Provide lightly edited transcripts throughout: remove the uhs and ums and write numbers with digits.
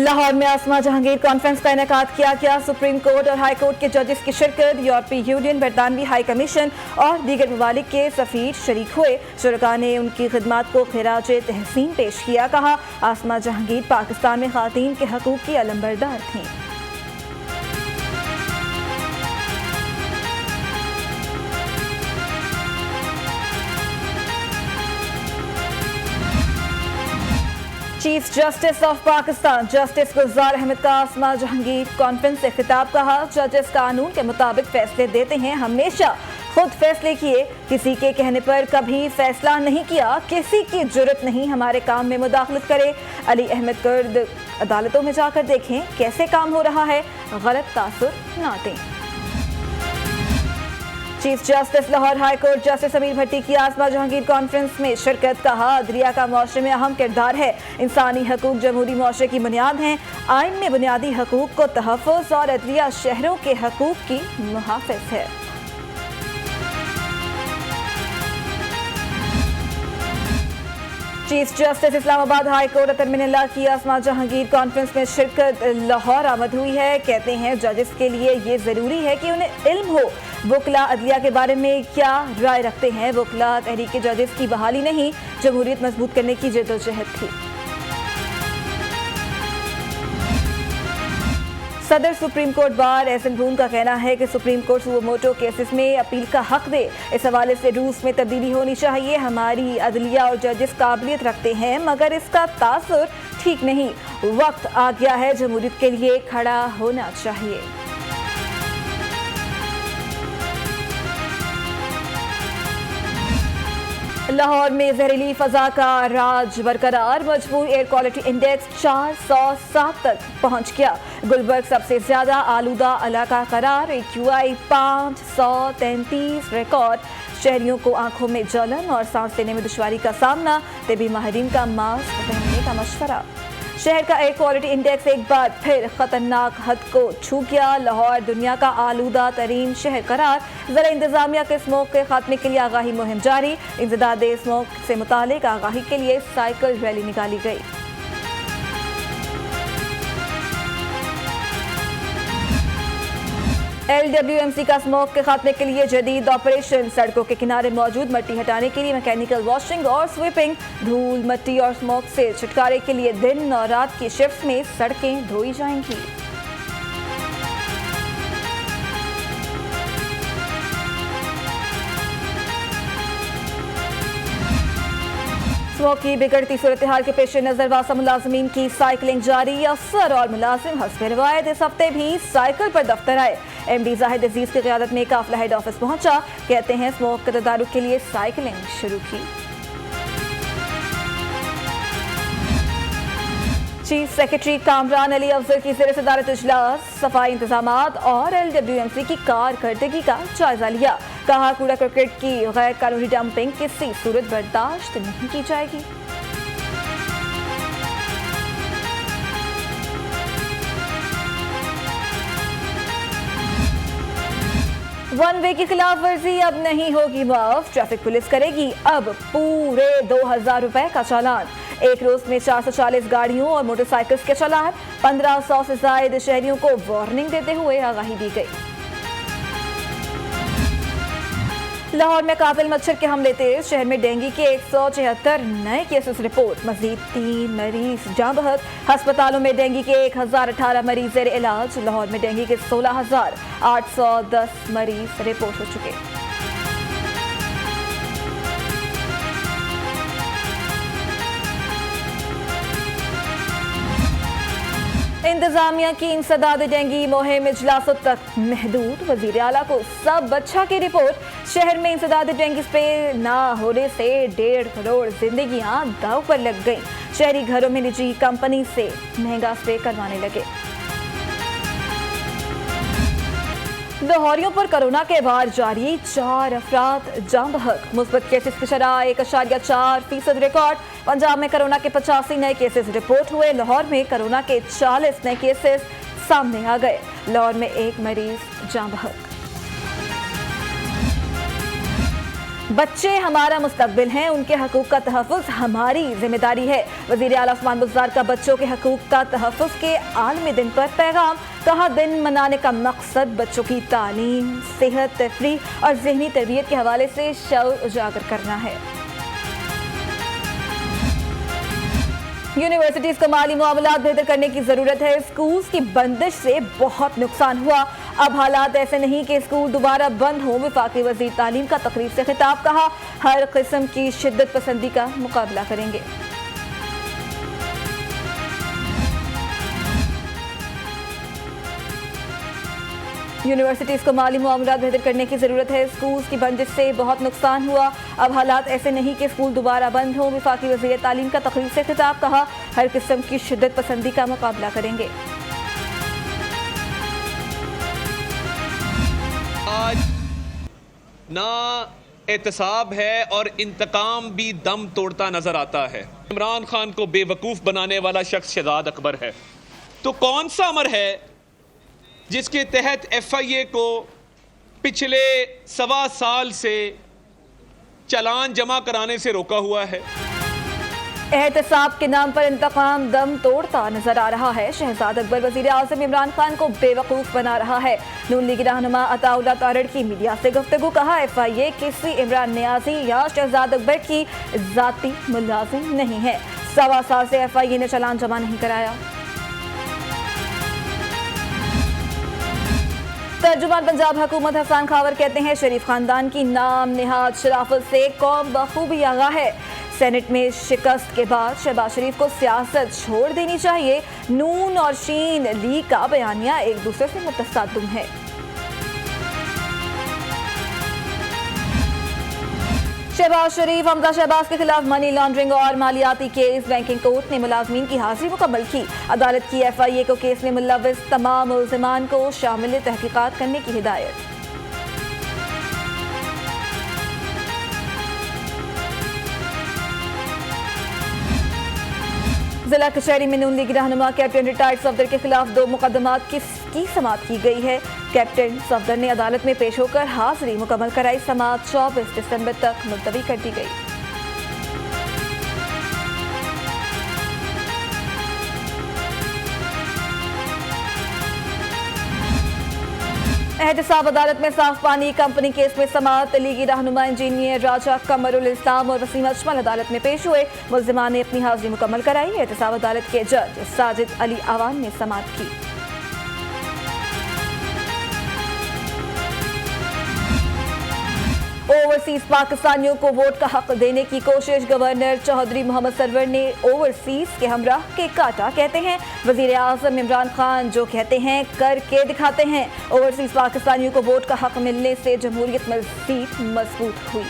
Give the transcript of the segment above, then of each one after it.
लाहौर में आसमा जहांगीर कॉन्फ्रेंस का इनेकाद किया गया। सुप्रीम कोर्ट और हाई कोर्ट के जजेस की शिरकत, यूरोपीय यूनियन, बरतानवी हाई कमीशन और दीगर ममालिक के सफीर शरीक हुए। शुरका ने उनकी खिदमात को खिराज तहसीन पेश किया। कहा, आसमा जहांगीर पाकिस्तान में खातीन के हकूक की अलंबरदार थीं। Chief justice of Pakistan justice Gulzar Ahmed का आसमा जहांगीर कॉन्फ्रेंस से खिताब। कहा, जजेस कानून के मुताबिक फैसले देते हैं, हमेशा खुद फैसले किए, किसी के कहने पर कभी फैसला नहीं किया, किसी की जरूरत नहीं हमारे काम में मुदाखलत करे। अली अहमद कर्द अदालतों में जाकर देखें कैसे काम हो रहा है, गलत तासुर ना दें। Chief justice Lahore high court justice Sameer Bhatti की आसमा जहांगीर कॉन्फ्रेंस में शिरकत। कहा, अदलिया का मुआशरे में अहम किरदार है, इंसानी हकूक जमहूरी मुआशरे की बुनियाद हैं। आइन में बुनियादी हकूक को तहफ़्फ़ुज़ और अदलिया शहरों के हकूक की मुहाफ़िज़ है। Chief justice Islamabad high court Athar Minallah की आसमा जहांगीर कॉन्फ्रेंस में शिरकत लाहौर आमद हुई है। कहते हैं, जजेस के लिए ये ज़रूरी है कि उन्हें इल्म हो वकला अदलिया के बारे में क्या राय रखते हैं। वकला तहरीक जजेस की बहाली नहीं, जमहूरियत मजबूत करने की जद्दोजहद थी। सदर सुप्रीम कोर्ट बार एहसन भून का कहना है कि supreme court suo motu cases में अपील का हक दे। इस हवाले से रूल्स में तब्दीली होनी चाहिए। हमारी अदलिया और जजेस काबिलियत रखते हैं, मगर इसका तासुर ठीक नहीं। वक्त आ गया है, जमहूरियत के लिए खड़ा होना चाहिए। लाहौर में जहरीली फजा का राज बरकरार, मजबूर एयर क्वालिटी इंडेक्स 407 तक पहुंच गया। गुलबर्ग सबसे ज्यादा आलूदा इलाका करार, AQI 533 रिकॉर्ड। शहरियों को आंखों में जलन और सांस लेने में दुश्वारी का सामना, तबी माहिरीन का मास्क पहनने का मशवरा। शहर का एयर क्वालिटी इंडेक्स एक बार फिर खतरनाक हद को छू गया। लाहौर दुनिया का आलूदा तरीन शहर करार। ज़रा इंतजामिया के स्मोक के खात्मे के लिए आगाही मुहिम जारी। इंसदाद स्मोक से मुतालिक आगाही के लिए साइकिल रैली निकाली गई। LWMC का स्मोक के खात्मे के लिए जदीद ऑपरेशन। सड़कों के किनारे मौजूद मट्टी हटाने के लिए मैकेनिकल वॉशिंग और स्वीपिंग। धूल, मट्टी और स्मोक से छुटकारे के लिए दिन और रात की शिफ्ट में सड़कें धोई जाएंगी। स्मोक की बिगड़ती सूरत हाल के पेश नजर वासा मुलाजमीन की साइकिलिंग जारी। अफसर और मुलाजिम हस्बे रिवायत इस हफ्ते भी साइकिल पर दफ्तर आए। MD जाहिद अजीज की क़यादत में काफिला हेड ऑफिस पहुंचा। कहते हैं, स्मोक के तदारुक के लिए साइकिलिंग शुरू की। चीफ सेक्रेटरी कामरान अली अफजल की ज़ेर सदारत इजलास, सफाई इंतजामात और LWMC की कारकर्दगी का जायजा लिया। कहा, कूड़ा करकट की गैर कानूनी डंपिंग किसी सूरत बर्दाश्त नहीं की जाएगी। वन वे की खिलाफ वर्जी अब नहीं होगी माफ, ट्रैफिक पुलिस करेगी अब पूरे 2000 रुपए का चालान। एक रोज में 440 गाड़ियों और मोटरसाइकिल्स के चालान। 1500 से ज्यादा शहरियों को वार्निंग देते हुए आगाही दी गई। लाहौर में कातिल मच्छर के हमले तेज। शहर में डेंगू के 176 नए केसेस रिपोर्ट। मजीद 3 मरीज जाँ बहक। अस्पतालों में डेंगू के 1018 मरीज ज़ेर इलाज। लाहौर में डेंगू के 16,810 मरीज रिपोर्ट हो चुके। इंतजामिया की इंसदाद डेंगू मुहिम इजलासों तक महदूद। वजीर आला को सब अच्छा की रिपोर्ट। शहर में इंसदाद डेंगू स्प्रे ना होने से 1.5 करोड़ जिंदगियां दांव पर लग गईं। शहरी घरों में निजी कंपनी से महंगा स्प्रे करवाने लगे। लाहौरियों पर कोरोना के वार जारी। 4 अफराद जाँ बहक। मुस्बत केसेस की शरह 1.4% रिकॉर्ड। पंजाब में कोरोना के 85 नए केसेस रिपोर्ट हुए। लाहौर में कोरोना के 40 नए केसेस सामने आ गए। लाहौर में एक मरीज जाँ बहक। बच्चे हमारा मुस्तकबिल हैं, उनके हकूक का तहफ़्फ़ुज़ हमारी जिम्मेदारी है। वज़ीर आला उस्मान बुज़दार का बच्चों के हकूक का तहफ़्फ़ुज़ के आलमी दिन पर पैगाम। कहा, दिन मनाने का मकसद बच्चों की तालीम, सेहत, तफरीह और ज़हनी तरबियत के हवाले से शऊर उजागर करना है। यूनिवर्सिटीज़ को माली मामलात बेहतर करने की ज़रूरत है। स्कूल्स की बंदिश से बहुत नुकसान हुआ, अब हालात ऐसे नहीं कि स्कूल दोबारा बंद हो। वफाकी वज़ीर तालीम का तकरीर से खिताब। कहा, हर किस्म की शिद्दत पसंदी का मुकाबला करेंगे। यूनिवर्सिटीज़ को माली मामलात बेहतर करने की ज़रूरत है। स्कूल्स की बंदिश से बहुत नुकसान हुआ, अब हालात ऐसे नहीं कि स्कूल दोबारा बंद हो। वफाकी वज़ीर तालीम का तकरीर से खिताब। कहा, हर किस्म की शिद्दत पसंदी का मुकाबला करेंगे। आज ना एहतसाब है और इंतकाम भी दम तोड़ता नजर आता है। इमरान खान को बेवकूफ़ बनाने वाला शख्स शहजाद अकबर है, तो कौन सा अमर है जिसके तहत FIA को पिछले 1.25 साल से चालान जमा कराने से रोका हुआ है। एहतसाब के नाम पर इंतकाम दम तोड़ता नजर आ रहा है। शहजाद अकबर वज़ीर आज़म इमरान खान को बेवकूफ़ बना रहा है। नून लीग रहनुमा अताउल्लाह तारड़ की मीडिया से गुफ्तगू। कहा, FIA किसी इमरान नियाज़ी या शहजाद अकबर की ज़ाती मुलाजिम नहीं है। 1.25 साल से FIA ने चालान जमा नहीं कराया। तर्जुमान पंजाब हुकूमत हसन खावर कहते हैं, शरीफ खानदान की नाम निहाद शराफत से कौम बखूबी आगाह है। सेनेट में शिकस्त के बाद शहबाज शरीफ को सियासत छोड़ देनी चाहिए। नून और शीन लीग का बयानिया एक दूसरे से मुतसादिम है। शहबाज शरीफ, हमजा शहबाज के खिलाफ मनी लॉन्ड्रिंग और मालियाती केस। बैंकिंग कोर्ट ने मुलाजमीन की हाजिरी मुकम्मल की। अदालत की FIA को केस में मुलव्वस तमाम मुल्ज़िमान को शामिल तहकीकात करने की हिदायत। जिला कचहरी में नून लीग रहनुमा कैप्टन रिटायर्ड सफदर के खिलाफ 2 मुकदमात की समाअत की गई है। कैप्टन सफदर ने अदालत में पेश होकर हाजिरी मुकम्मल कराई। समाअत 24 दिसंबर तक मुलतवी कर दी गई। एहतसाब अदालत में साफ पानी कंपनी केस में समाअत। लीगी रहनुमा इंजीनियर राजा कमरुल इस्लाम और वसीम अजमल अदालत में पेश हुए। मुल्जिमान ने अपनी हाजिरी मुकम्मल कराई। एहतसाब अदालत के जज साजिद अली अवान ने समाअत की। ओवरसीज पाकिस्तानियों को वोट का हक देने की कोशिश। गवर्नर चौधरी मोहम्मद सरवर ने ओवरसीज के हमराह के काटा। कहते हैं, वजीर आजम इमरान खान जो कहते हैं करके दिखाते हैं। ओवरसीज पाकिस्तानियों को वोट का हक मिलने से जमहूरियत मज़ीद मजबूत हुई।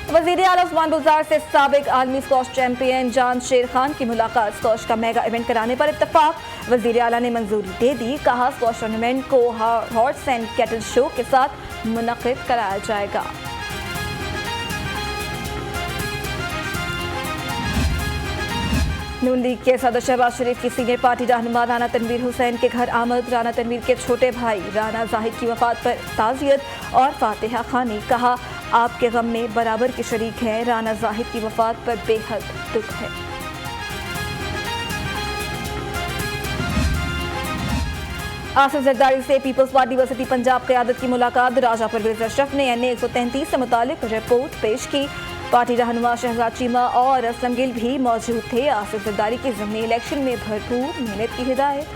वज़ीर आला उस्मान बुज़दार से साबिक आलमी स्क्वॉश चैंपियन जान शेर खान की मुलाकात। स्क्वॉश का मेगा इवेंट कराने पर इत्तफाक। वज़ीर आला ने मंजूरी दे दी। कहा, स्क्वॉश टूर्नामेंट को हॉर्स एंड कैटल शो के साथ मुनक़िद कराया जाएगा। नून लीग के सदर शहबाज शरीफ की सीनियर पार्टी रहनुमा राना तनवीर हुसैन के घर आमद। राना तनवीर के छोटे भाई राना जाहिद की वफात पर ताज़ियत और फातिहा खानी। कहा, आपके गम में बराबर के शरीक हैं। राना जाहिद की वफात पर बेहद दुख है। आसिफ जरदारी से पीपल्स पार्टी वर्सिटी पंजाब क़यादत की मुलाकात। राजा परवेज़ अशरफ ने NA 133 से मुतालिक रिपोर्ट पेश की। पार्टी रहनुमा शहजाद चीमा और असलम गिल भी मौजूद थे। आसिफ जरदारी की ज़िमनी इलेक्शन में भरपूर मेहनत की हिदायत।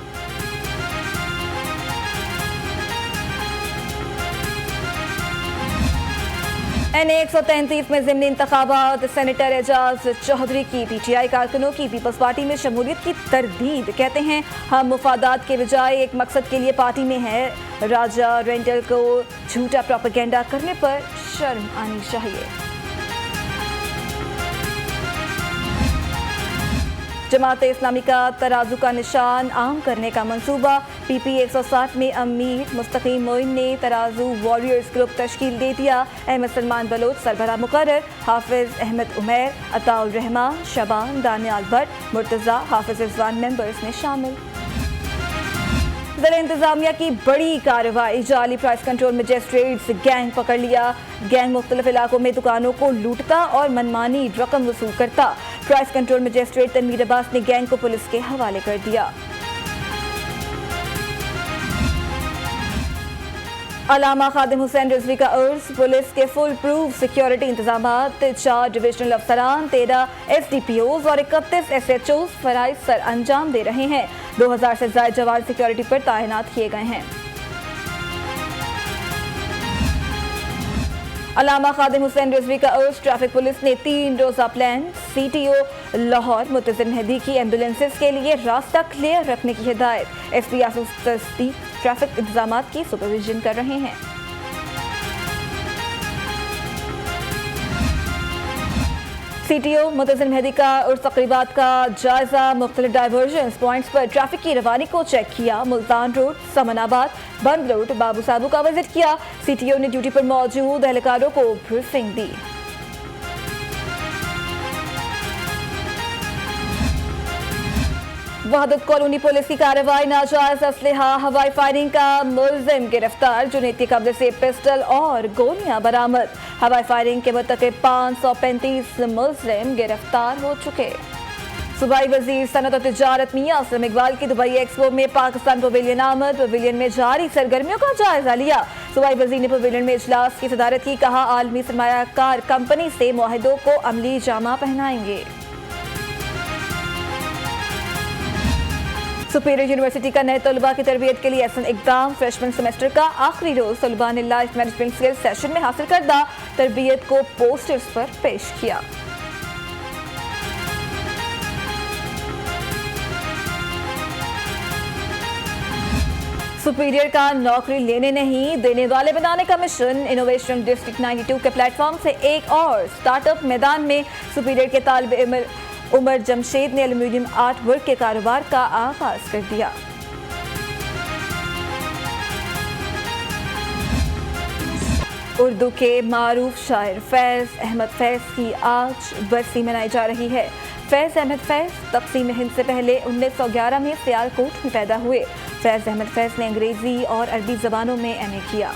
NA 133 में ज़िमनी इंतखाबात। सेनेटर एजाज चौधरी की PTI कारकुनों की पीपल्स पार्टी में शमूलियत की तरदीद। कहते हैं, हम मुफादात के बजाय एक मकसद के लिए पार्टी में हैं। राजा रेंटल को झूठा प्रोपेगेंडा करने पर शर्म आनी चाहिए। जमात इस्लामी का तराजू का निशान आम करने का मंसूबा। PP 160 में अमीर मुस्तकीम मोइन ने तराजू वॉरियर्स ग्रुप तश्कील दे दिया। अहमद सलमान बलोच सरबराह मुकर्रर। हाफिज अहमद उमैर, अताउल रहमान, शबान, दानियाल भट्ट, मुर्तज़ा, हाफिज रिजवान मेंबर्स में शामिल। जिला इंतजामिया की बड़ी कार्रवाई, जाली प्राइस कंट्रोल मजिस्ट्रेट्स गैंग पकड़ लिया। गैंग मुख्तलिफ इलाकों में दुकानों को लूटता और मनमानी रकम वसूल करता। Price control magistrate Tanveer Abbas ने गैंग को पुलिस के हवाले कर दिया। अलामा खादिम हुसैन रिजवी का अर्ज, पुलिस के फुल प्रूफ सिक्योरिटी इंतजामात, 4 डिविजनल अफसरान, 13 SDPOs और 31 SHOs फराइज सर अंजाम दे रहे हैं। 2000 से ज्यादा जवान सिक्योरिटी पर तैनात किए गए हैं। अलामा खादिम हुसैन रिजवी का अर्ज, ट्रैफिक पुलिस ने 3 रोजा प्लान, CTO लाहौर मुतज़िर मेहदी की एम्बुलेंसेज के लिए रास्ता क्लियर रखने की हिदायत। SP आसूफ तस्दीक ट्रैफिक इंतजामात की सुपरविजन कर रहे हैं। CTO मुतज़िर मेहदी का उर्स तकरीबात का जायजा, मुख्तलिफ डाइवर्जन पॉइंट्स पर ट्रैफिक की रवानी को चेक किया। मुल्तान रोड, समनाबाद, बंद रोड, बाबू साबू का विजिट किया। CTO ने ड्यूटी पर मौजूद एहलकारों को ब्रीफिंग दी। वहदत कॉलोनी पुलिस की कार्रवाई, नाजायज असलहा हवाई फायरिंग का मुलजिम गिरफ्तार। जुनैद के कब्जे से पिस्टल और गोलियां बरामद। हवाई फायरिंग के मुतक़िब 535 मुलजिम गिरफ्तार हो चुके। सूबाई वजीर सनत और तिजारत मियां असलम इकबाल की दुबई एक्सपो में पाकिस्तान पवेलियन आमद। पवेलियन में जारी सरगर्मियों का जायजा लिया। सूबाई वजीर ने पवेलियन में इजलास की सदारत की, कहा आलमी सरमायाकार कंपनी से मुआहिदों को अमली जामा पहनाएंगे। सुपीरियर यूनिवर्सिटी का नए तलबा की तरबियत के लिए एहसन इकदाम। फ्रेशमन सेमेस्टर का आखिरी रोज तलबा ने लाइफ मैनेजमेंट स्किल सेशन में हासिल करदा तरबियत को पोस्टर्स पर पेश किया। सुपीरियर का नौकरी लेने नहीं देने वाले बनाने का मिशन। इनोवेशन डिस्ट्रिक्ट 92 के प्लेटफॉर्म से एक और स्टार्टअप मैदान में। सुपीरियर के तालिब उमर जमशेद ने एल्यूमिनियम आर्ट वर्क के कारोबार का आगाज कर दिया। उर्दू के मारूफ शायर फैज़ अहमद फैज़ की आज बरसी मनाई जा रही है। फैज़ अहमद फैज़ तक़सीम हिंद से पहले 1911 में सियालकोट में पैदा हुए। फैज़ अहमद फैज़ ने अंग्रेज़ी और अरबी ज़बानों में MA किया।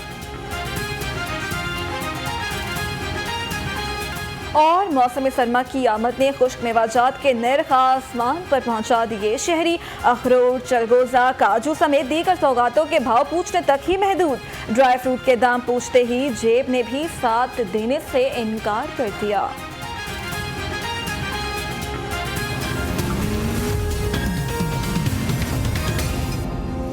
और मौसम सरमा की आमद ने खुश्क मेवाजात के नर्ख आसमान पर पहुंचा दिए। शहरी अखरोट, चलगोजा, काजू समेत दीगर सौगातों के भाव पूछने तक ही महदूद। ड्राई फ्रूट के दाम पूछते ही जेब ने भी साथ देने से इनकार कर दिया।